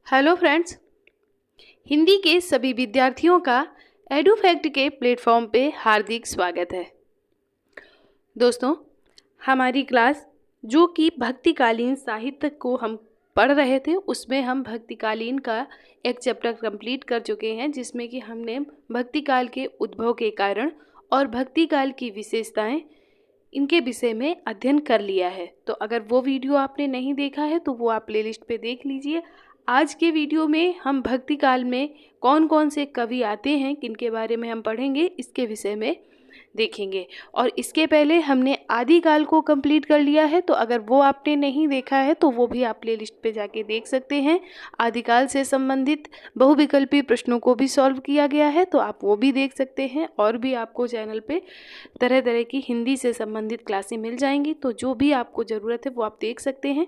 Hello friends, Hindi के सभी विद्यार्थियों का एडुफैक्ट के प्लेटफॉर्म पे हार्दिक स्वागत है। दोस्तों, हमारी क्लास जो कि भक्तिकालीन साहित्य को हम पढ़ रहे थे, उसमें हम भक्तिकालीन का एक चैप्टर कंप्लीट कर चुके हैं, जिसमें कि हमने भक्तिकाल के उद्भव के कारण और भक्तिकाल की विशेषताएं इनके विषय में अध्ययन कर लिया है। तो अगर वो वीडियो आपने नहीं देखा है तो वो आप प्लेलिस्ट पे देख लीजिए। आज के वीडियो में हम भक्तिकाल में कौन कौन से कवि आते हैं, किनके बारे में हम पढ़ेंगे, इसके विषय में देखेंगे। और इसके पहले हमने आदिकाल को कंप्लीट कर लिया है, तो अगर वो आपने नहीं देखा है तो वो भी आप प्लेलिस्ट पे जाके देख सकते हैं। आदिकाल से संबंधित बहुविकल्पी प्रश्नों को भी सॉल्व किया गया है, तो आप वो भी देख सकते हैं। और भी आपको चैनल पे तरह तरह की हिंदी से संबंधित क्लासें मिल जाएंगी, तो जो भी आपको ज़रूरत है वो आप देख सकते हैं।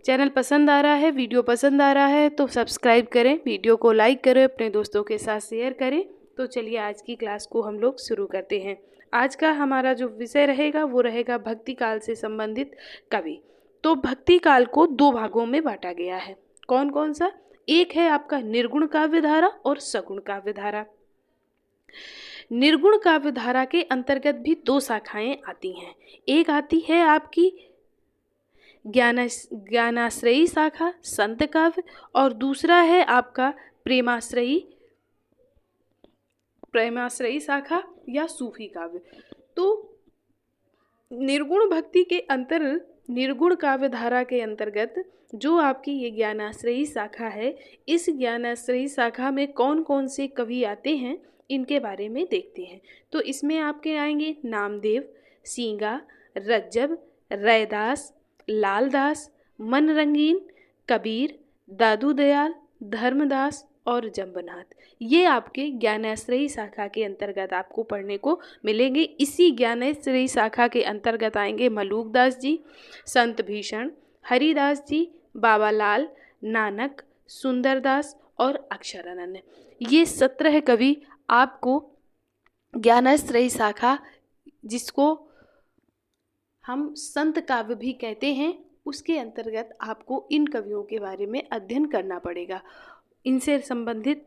चैनल पसंद आ रहा है, वीडियो पसंद आ रहा है तो सब्सक्राइब करें, वीडियो को लाइक करें, अपने दोस्तों के साथ शेयर करें। तो चलिए आज की क्लास को हम लोग शुरू करते हैं। आज का हमारा जो विषय रहेगा वो रहेगा भक्ति काल से संबंधित कवि। तो भक्ति काल को दो भागों में बांटा गया है। कौन कौन सा? एक है आपका निर्गुण काव्य धारा और सगुण काव्य धारा। निर्गुण काव्य धारा के अंतर्गत भी दो शाखाएं आती हैं। एक आती है आपकी ज्ञानाश्रयी शाखा संत काव्य, और दूसरा है आपका प्रेमाश्रयी शाखा या सूफी काव्य। तो निर्गुण भक्ति के निर्गुण काव्य धारा के अंतर्गत जो आपकी ये ज्ञानाश्रयी शाखा है, इस ज्ञानाश्रयी शाखा में कौन कौन से कवि आते हैं इनके बारे में देखते हैं। तो इसमें आपके आएंगे नामदेव, सींगा, रज्जब, रैदास, लालदास, मन रंगीन, कबीर, दादू दयाल, धर्मदास और जम्बनाथ। ये आपके ज्ञानाश्रयी शाखा के अंतर्गत आपको पढ़ने को मिलेंगे। इसी ज्ञानाश्रयी शाखा के अंतर्गत आएंगे मलूकदास जी, संत भीषण, हरिदास जी, बाबा लाल, नानक, सुंदरदास और अक्षरानंद। ये 17 कवि आपको ज्ञानाश्रयी शाखा, जिसको हम संत काव्य भी कहते हैं, उसके अंतर्गत आपको इन कवियों के बारे में अध्ययन करना पड़ेगा। इनसे संबंधित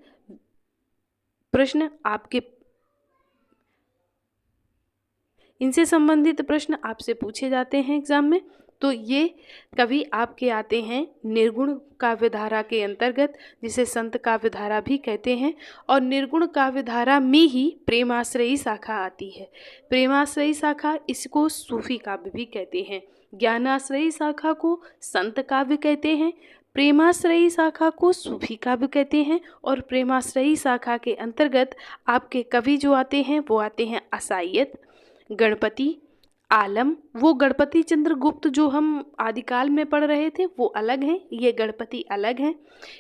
प्रश्न आपसे पूछे जाते हैं एग्जाम में। तो ये कवि आपके आते हैं निर्गुण काव्य धारा के अंतर्गत, जिसे संत काव्य धारा भी कहते हैं। और निर्गुण काव्य धारा में ही प्रेमाश्रयी शाखा आती है। प्रेमाश्रयी शाखा, इसको सूफी काव्य भी कहते हैं। ज्ञानाश्रयी शाखा को संत काव्य कहते हैं, प्रेमाश्रयी शाखा को सूफी काव्य कहते हैं। और प्रेमाश्रयी शाखा के अंतर्गत आपके कवि जो आते हैं वो आते हैं असायत, गणपति, आलम। वो गणपति चंद्रगुप्त जो हम आदिकाल में पढ़ रहे थे वो अलग हैं, ये गणपति अलग हैं।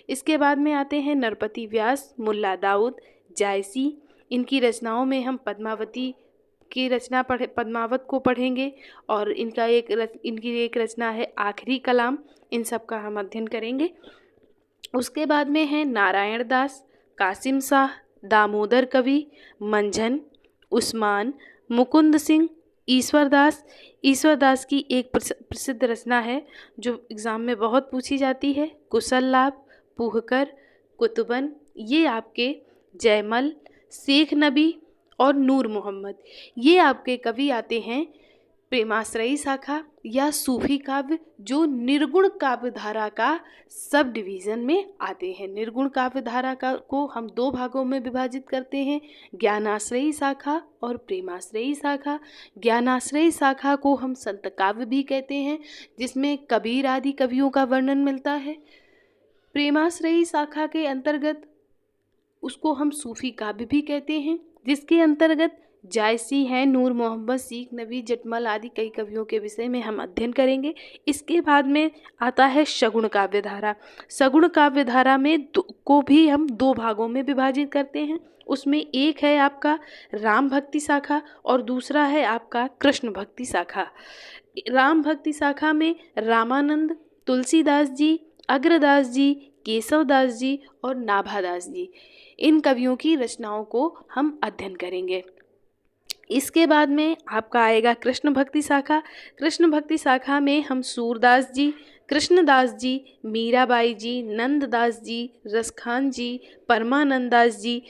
इसके बाद में आते हैं नरपति व्यास, मुल्ला दाऊद, जायसी। इनकी रचनाओं में हम पद्मावती की रचना पद्मावत को पढ़ेंगे, और इनकी एक रचना है आखिरी कलाम। इन सब का हम अध्ययन करेंगे। उसके बाद में है नारायण दास, कासिम शाह, दामोदर कवि, मंझन, उस्मान, मुकुंद सिंह, ईश्वर दास की एक प्रसिद्ध रचना है जो एग्ज़ाम में बहुत पूछी जाती है, कुशल लाभ, पूहकर, कुतुबन। ये आपके जयमल, शेख नबी और नूर मोहम्मद, ये आपके कवि आते हैं प्रेमाश्रयी शाखा या सूफी काव्य, जो निर्गुण काव्य धारा का सब डिवीज़न में आते हैं। निर्गुण काव्य धारा को हम दो भागों में विभाजित करते हैं, ज्ञानाश्रयी शाखा और प्रेमाश्रयी शाखा। ज्ञानाश्रयी शाखा को हम संत काव्य भी कहते हैं, जिसमें कबीर आदि कवियों का वर्णन मिलता है। प्रेमाश्रयी शाखा के अंतर्गत उसको हम सूफी काव्य भी कहते हैं, जिसके अंतर्गत जायसी हैं, नूर मोहम्मद, शेख नबी, जटमल आदि कई कवियों के विषय में हम अध्ययन करेंगे। इसके बाद में आता है सगुण काव्य धारा। सगुण काव्य धारा में को भी हम दो भागों में विभाजित करते हैं। उसमें एक है आपका राम भक्ति शाखा और दूसरा है आपका कृष्ण भक्ति शाखा। राम भक्ति शाखा में रामानंद, तुलसीदास जी, अग्रदास जी, केशवदास जी और नाभादास जी, इन कवियों की रचनाओं को हम अध्ययन करेंगे। इसके बाद में आपका आएगा कृष्ण भक्ति शाखा। कृष्ण भक्ति शाखा में हम सूरदास जी, कृष्णदास जी, मीराबाई जी, नंददास जी, रसखान जी, परमानंदास जी,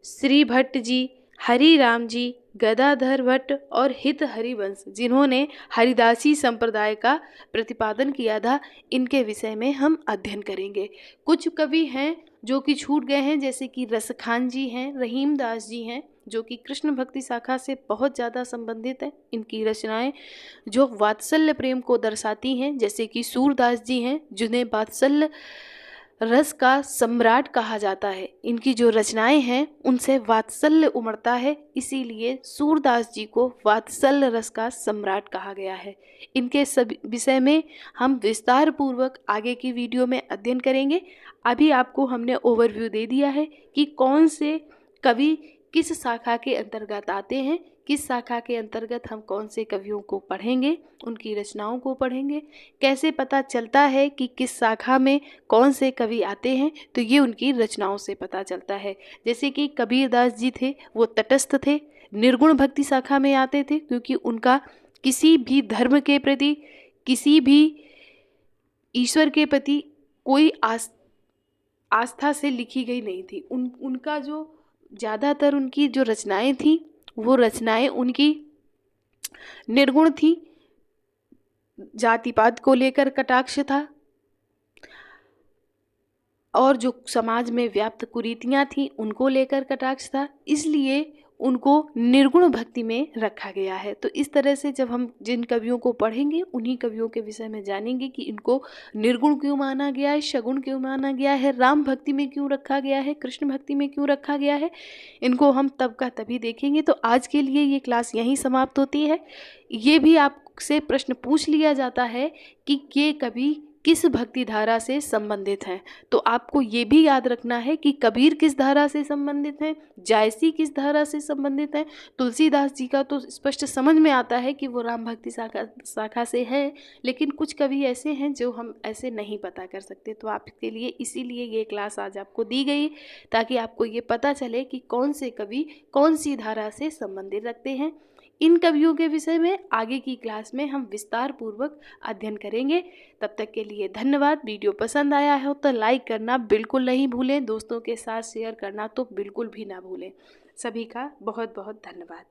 श्री भट्ट जी, हरिराम जी, गदाधर भट्ट और हित हरिवंश, जिन्होंने हरिदासी संप्रदाय का प्रतिपादन किया था, इनके विषय में हम अध्ययन करेंगे। कुछ कवि हैं जो कि छूट गए हैं, जैसे कि रसखान जी हैं, रहीमदास जी हैं, जो कि कृष्ण भक्ति शाखा से बहुत ज़्यादा संबंधित है। इनकी रचनाएं जो वात्सल्य प्रेम को दर्शाती हैं, जैसे कि सूरदास जी हैं, जिन्हें वात्सल्य रस का सम्राट कहा जाता है। इनकी जो रचनाएं हैं उनसे वात्सल्य उमड़ता है, इसीलिए सूरदास जी को वात्सल्य रस का सम्राट कहा गया है। इनके सभी विषय में हम विस्तार पूर्वक आगे की वीडियो में अध्ययन करेंगे। अभी आपको हमने ओवरव्यू दे दिया है कि कौन से कवि किस शाखा के अंतर्गत आते हैं, किस शाखा के अंतर्गत हम कौन से कवियों को पढ़ेंगे, उनकी रचनाओं को पढ़ेंगे, कैसे पता चलता है कि किस शाखा में कौन से कवि आते हैं, तो ये उनकी रचनाओं से पता चलता है। जैसे कि कबीरदास जी थे, वो तटस्थ थे, निर्गुण भक्ति शाखा में आते थे, क्योंकि उनका किसी भी धर्म के प्रति, किसी भी ईश्वर के प्रति कोई आस्था से लिखी गई नहीं थी। उनका जो ज़्यादातर उनकी जो रचनाएं थी, वो रचनाएं उनकी निर्गुण थी, जातिवाद को लेकर कटाक्ष था, और जो समाज में व्याप्त कुरीतियां थी उनको लेकर कटाक्ष था, इसलिए उनको निर्गुण भक्ति में रखा गया है। तो इस तरह से जब हम जिन कवियों को पढ़ेंगे, उन्हीं कवियों के विषय में जानेंगे कि इनको निर्गुण क्यों माना गया है, सगुण क्यों माना गया है, राम भक्ति में क्यों रखा गया है, कृष्ण भक्ति में क्यों रखा गया है, इनको हम तब का तभी देखेंगे। तो आज के लिए ये क्लास यहीं समाप्त होती है। ये भी आपसे प्रश्न पूछ लिया जाता है कि ये कवि किस भक्ति धारा से संबंधित हैं, तो आपको ये भी याद रखना है कि कबीर किस धारा से संबंधित हैं, जायसी किस धारा से संबंधित हैं। तुलसीदास जी का तो स्पष्ट समझ में आता है कि वो राम भक्ति शाखा से है, लेकिन कुछ कवि ऐसे हैं जो हम ऐसे नहीं पता कर सकते। तो आपके लिए इसीलिए ये क्लास आज आपको दी गई, ताकि आपको ये पता चले कि कौन से कवि कौन सी धारा से संबंधित रखते हैं। इन कवियों के विषय में आगे की क्लास में हम विस्तार पूर्वक अध्ययन करेंगे। तब तक के लिए धन्यवाद। वीडियो पसंद आया हो तो लाइक करना बिल्कुल नहीं भूलें, दोस्तों के साथ शेयर करना तो बिल्कुल भी ना भूलें। सभी का बहुत बहुत धन्यवाद।